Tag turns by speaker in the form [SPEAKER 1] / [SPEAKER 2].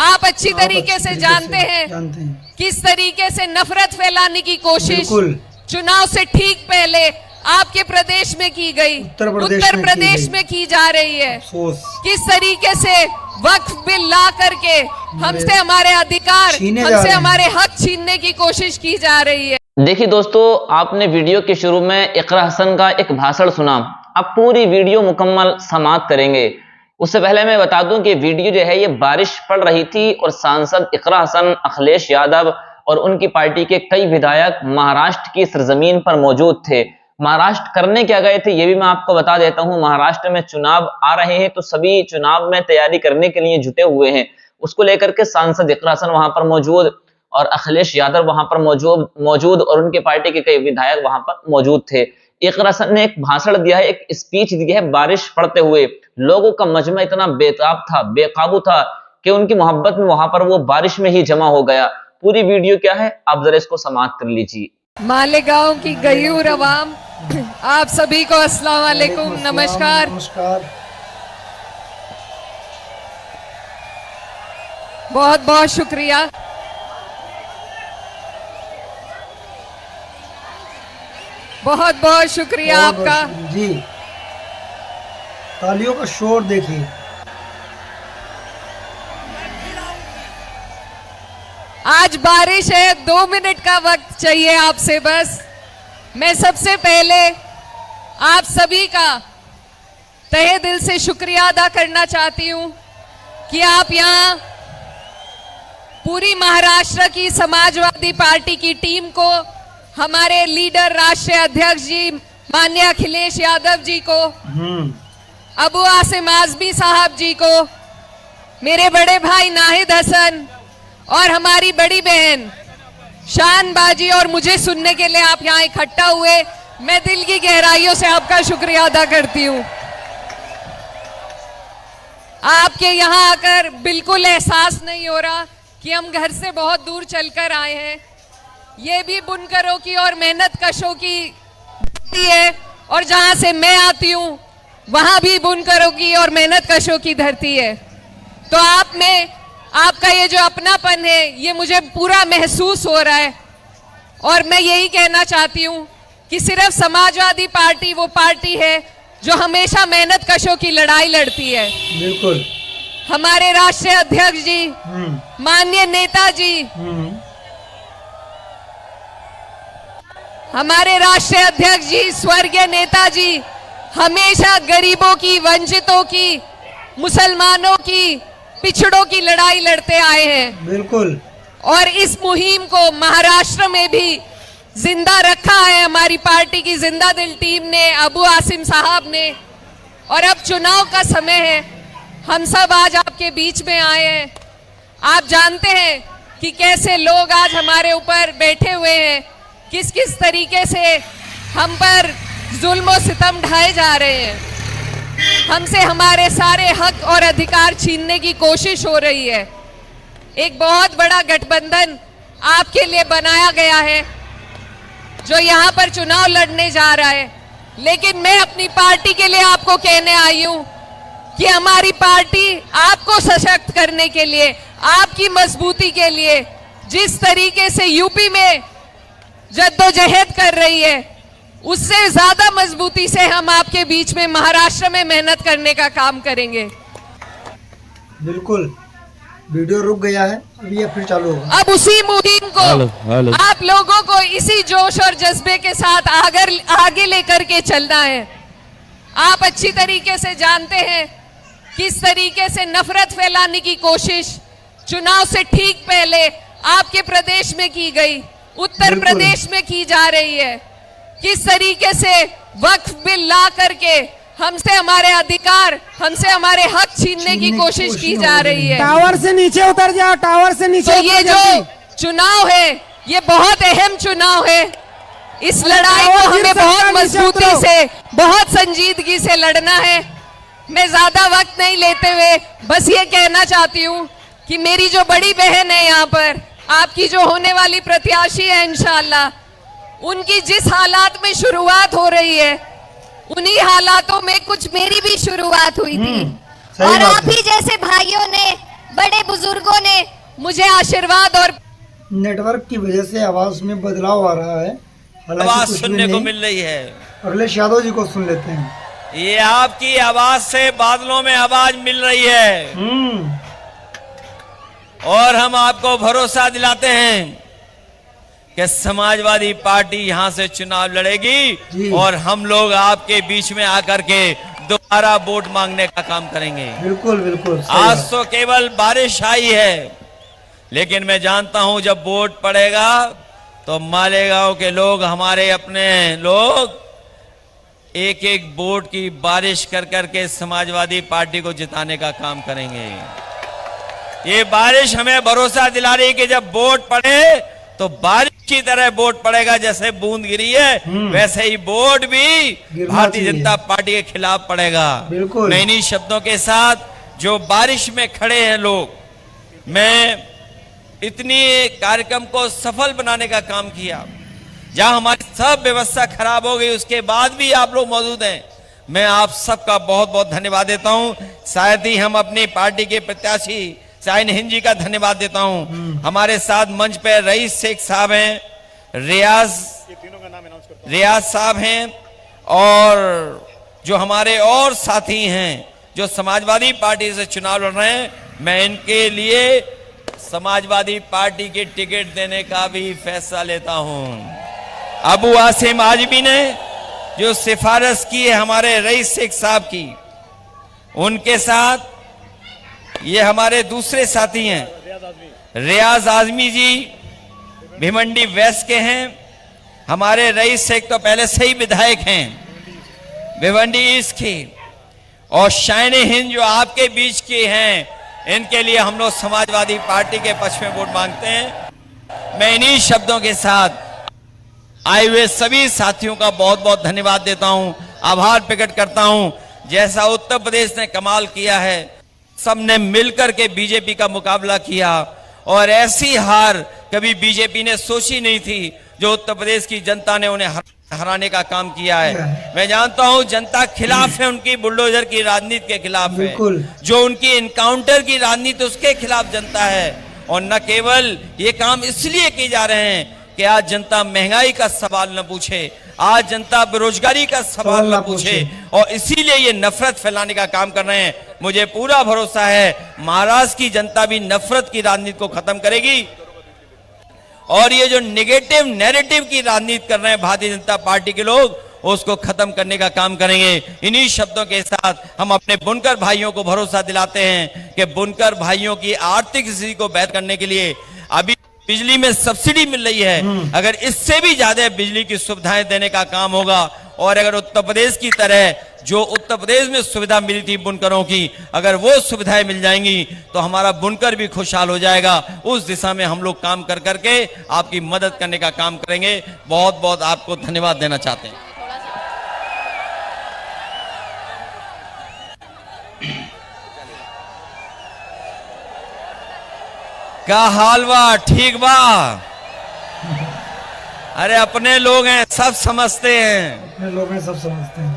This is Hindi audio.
[SPEAKER 1] आप अच्छी तरीके से जानते हैं किस तरीके से नफरत फैलाने की कोशिश चुनाव से ठीक पहले आपके प्रदेश में की गई, उत्तर प्रदेश में की जा रही है। किस तरीके से वक्फ बिल ला करके हमसे हमारे अधिकार, हमसे हमारे हक छीनने की कोशिश की जा रही है।
[SPEAKER 2] देखिए दोस्तों, आपने वीडियो के शुरू में इकरा हसन का एक भाषण सुना। अब पूरी वीडियो मुकम्मल समाप्त करेंगे। उससे पहले मैं बता दूं कि वीडियो जो है ये बारिश पड़ रही थी और सांसद इकरा हसन, अखिलेश यादव और उनकी पार्टी के कई विधायक महाराष्ट्र की सरजमीन पर मौजूद थे। महाराष्ट्र करने क्या गए थे ये भी मैं आपको बता देता हूं। महाराष्ट्र में चुनाव आ रहे हैं तो सभी चुनाव में तैयारी करने के लिए जुटे हुए हैं। उसको लेकर के सांसद इकरा हसन वहां पर मौजूद और अखिलेश यादव वहां पर मौजूद और उनके पार्टी के कई विधायक वहां पर मौजूद थे। इकरा हसन ने एक भाषण दिया है, एक स्पीच दी है बारिश पड़ते हुए। लोगों का मजमा इतना बेताब था, बेकाबू था कि उनकी मोहब्बत में वहां पर वो बारिश में ही जमा हो गया। पूरी वीडियो क्या है आप जरा इसको समाप्त कर लीजिए।
[SPEAKER 1] मालेगांव की गयूर अवाम, आप सभी को अस्सलाम वालेकुम, नमस्कार। बहुत बहुत शुक्रिया। बहुत बहुत शुक्रिया आपका
[SPEAKER 3] जी। तालियों का शोर देखिए।
[SPEAKER 1] आज बारिश है, 2 मिनट का वक्त चाहिए आपसे बस। मैं सबसे पहले आप सभी का तहे दिल से शुक्रिया अदा करना चाहती हूं कि आप यहां पूरी महाराष्ट्र की समाजवादी पार्टी की टीम को, हमारे लीडर राष्ट्रीय अध्यक्ष जी माननीय अखिलेश यादव जी को, अबू आसिम आजमी साहब जी को, मेरे बड़े भाई नाहिद हसन और हमारी बड़ी बहन शान बाजी और मुझे सुनने के लिए आप यहाँ इकट्ठा हुए, मैं दिल की गहराइयों से आपका शुक्रिया अदा करती हूँ। आपके यहाँ आकर बिल्कुल एहसास नहीं हो रहा कि हम घर से बहुत दूर चलकर आए हैं। ये भी बुनकरों की और मेहनत कशों की धरती है और जहाँ से मैं आती हूँ वहाँ भी बुनकरों की और मेहनत कशों की धरती है। तो आप में आपका ये जो अपनापन है ये मुझे पूरा महसूस हो रहा है और मैं यही कहना चाहती हूँ कि सिर्फ समाजवादी पार्टी वो पार्टी है जो हमेशा मेहनत कशों की लड़ाई लड़ती है।
[SPEAKER 3] बिल्कुल।
[SPEAKER 1] हमारे राष्ट्रीय अध्यक्ष जी, माननीय नेताजी, हमारे राष्ट्रीय अध्यक्ष जी, स्वर्गीय नेताजी हमेशा गरीबों की, वंचितों की, मुसलमानों की, पिछड़ों की लड़ाई लड़ते आए हैं।
[SPEAKER 3] बिल्कुल।
[SPEAKER 1] और इस मुहिम को महाराष्ट्र में भी जिंदा रखा है हमारी पार्टी की जिंदा दिल टीम ने, अबू आसिम साहब ने। और अब चुनाव का समय है, हम सब आज आपके बीच में आए हैं। आप जानते हैं कि कैसे लोग आज हमारे ऊपर बैठे हुए हैं, किस किस तरीके से हम पर जुल्म और सितम ढाए जा रहे हैं, हमसे हमारे सारे हक और अधिकार छीनने की कोशिश हो रही है। एक बहुत बड़ा गठबंधन आपके लिए बनाया गया है जो यहाँ पर चुनाव लड़ने जा रहा है। लेकिन मैं अपनी पार्टी के लिए आपको कहने आई हूँ कि हमारी पार्टी आपको सशक्त करने के लिए, आपकी मजबूती के लिए जिस तरीके से यूपी में जद्दोजहद कर रही है उससे ज्यादा मजबूती से हम आपके बीच में महाराष्ट्र में मेहनत करने का काम करेंगे।
[SPEAKER 3] बिल्कुल। वीडियो रुक गया है, अभी ये फिर चालू होगा।
[SPEAKER 1] अब उसी मुहिम को आप लोगों को इसी जोश और जज्बे के साथ आगे लेकर के चलना है। आप अच्छी तरीके से जानते हैं किस तरीके से नफरत फैलाने की कोशिश चुनाव से ठीक पहले आपके प्रदेश में की गई, उत्तर प्रदेश में की जा रही है। किस तरीके से वक्फ बिल ला करके हमसे हमारे अधिकार, हमसे हमारे हक छीनने की कोशिश की जा रही है।
[SPEAKER 4] टावर से नीचे उतर जाओ, टावर से नीचे।
[SPEAKER 1] तो ये जो चुनाव है ये बहुत अहम चुनाव है। इस लड़ाई को हमें बहुत मजबूती से, बहुत संजीदगी से लड़ना है। मैं ज्यादा वक्त नहीं लेते हुए बस ये कहना चाहती हूँ कि मेरी जो बड़ी बहन है यहाँ पर, आपकी जो होने वाली प्रत्याशी है इंशाअल्लाह, उनकी जिस हालात में शुरुआत हो रही है उन्हीं हालातों में कुछ मेरी भी शुरुआत हुई थी।
[SPEAKER 5] और आप ही जैसे भाइयों ने
[SPEAKER 1] बड़े बुजुर्गों ने मुझे आशीर्वाद और
[SPEAKER 3] नेटवर्क की वजह से आवाज में बदलाव आ रहा है, हालांकि
[SPEAKER 5] आवाज
[SPEAKER 3] कुछ भी
[SPEAKER 5] सुनने को
[SPEAKER 3] नहीं।
[SPEAKER 5] मिल रही है।
[SPEAKER 3] अखिलेश यादव जी को सुन लेते हैं।
[SPEAKER 5] ये आपकी आवाज से बादलों में आवाज मिल रही है और हम आपको भरोसा दिलाते हैं कि समाजवादी पार्टी यहां से चुनाव
[SPEAKER 3] जी।
[SPEAKER 5] लड़ेगी और हम लोग आपके बीच में आकर के दोबारा वोट मांगने का काम करेंगे।
[SPEAKER 3] बिल्कुल बिल्कुल सही
[SPEAKER 5] आज
[SPEAKER 3] बात।
[SPEAKER 5] तो केवल बारिश आई है, लेकिन मैं जानता हूं जब वोट पड़ेगा तो मालेगांव के लोग, हमारे अपने लोग, एक एक वोट की बारिश कर करके समाजवादी पार्टी को जिताने का काम करेंगे। ये बारिश हमें भरोसा दिला रही है कि जब वोट पड़े तो बारिश की तरह वोट पड़ेगा। जैसे बूंद गिरी है वैसे ही वोट भी
[SPEAKER 3] गिरना
[SPEAKER 5] भारतीय
[SPEAKER 3] चाहिए।
[SPEAKER 5] जनता पार्टी के खिलाफ पड़ेगा।
[SPEAKER 3] बिल्कुल।
[SPEAKER 5] मैं इन्हीं शब्दों के साथ, जो बारिश में खड़े हैं लोग, मैं इतनी कार्यक्रम को सफल बनाने का काम किया, जहां हमारी सब व्यवस्था खराब हो गई, उसके बाद भी आप लोग मौजूद हैं। मैं आप सबका बहुत बहुत धन्यवाद देता हूं। साथ ही हम अपनी पार्टी के प्रत्याशी शाहीन हिंद जी का धन्यवाद देता हूं। हमारे साथ मंच पे रईस शेख साहब हैं, रियाज साहब हैं, और जो हमारे और साथी हैं जो समाजवादी पार्टी से चुनाव लड़ रहे हैं, मैं इनके लिए समाजवादी पार्टी की टिकट देने का भी फैसला लेता हूं। अबू आसिम आजमी ने जो सिफारिश की है हमारे रईस शेख साहब की, उनके साथ ये हमारे दूसरे साथी हैं रियाज आजमी जी, भिवंडी वेस्ट के हैं। हमारे रईस शेख तो पहले से ही विधायक हैं भिवंडी ईस्ट के, और शाहीन हिंद जो आपके बीच के हैं, इनके लिए हम लोग समाजवादी पार्टी के पक्ष में वोट मांगते हैं। मैं इन्हीं शब्दों के साथ आए हुए सभी साथियों का बहुत बहुत धन्यवाद देता हूं, आभार प्रकट करता हूं। जैसा उत्तर प्रदेश ने कमाल किया है, सबने मिलकर के बीजेपी का मुकाबला किया, और ऐसी हार कभी बीजेपी ने सोची नहीं थी जो उत्तर प्रदेश की जनता ने उन्हें हराने का काम किया है। मैं जानता हूं जनता खिलाफ है, उनकी बुलडोजर की राजनीति के खिलाफ है, जो उनकी इनकाउंटर की राजनीति, उसके खिलाफ जनता है। और न केवल ये काम इसलिए किए जा रहे हैं कि आज जनता महंगाई का सवाल न पूछे, आज जनता बेरोजगारी का सवाल न पूछे, और इसीलिए ये नफरत फैलाने का काम कर रहे हैं। मुझे पूरा भरोसा है महाराष्ट्र की जनता भी नफरत की राजनीति को खत्म करेगी, और ये जो नेगेटिव नैरेटिव की राजनीति कर रहे हैं भारतीय जनता पार्टी के लोग, उसको खत्म करने का काम करेंगे। इन्हीं शब्दों के साथ हम अपने बुनकर भाइयों को भरोसा दिलाते हैं कि बुनकर भाइयों की आर्थिक स्थिति को बेहतर करने के लिए अभी बिजली में सब्सिडी मिल रही है, अगर इससे भी ज्यादा बिजली की सुविधाएं देने का काम होगा, और अगर उत्तर प्रदेश की तरह जो उत्तर प्रदेश में सुविधा मिली थी बुनकरों की, अगर वो सुविधाएं मिल जाएंगी तो हमारा बुनकर भी खुशहाल हो जाएगा। उस दिशा में हम लोग काम कर करके आपकी मदद करने का काम करेंगे। बहुत बहुत आपको धन्यवाद देना चाहते हैं। का हाल बा? ठीक बा? अरे अपने लोग हैं, सब समझते हैं।
[SPEAKER 3] अपने लोग हैं, सब समझते हैं।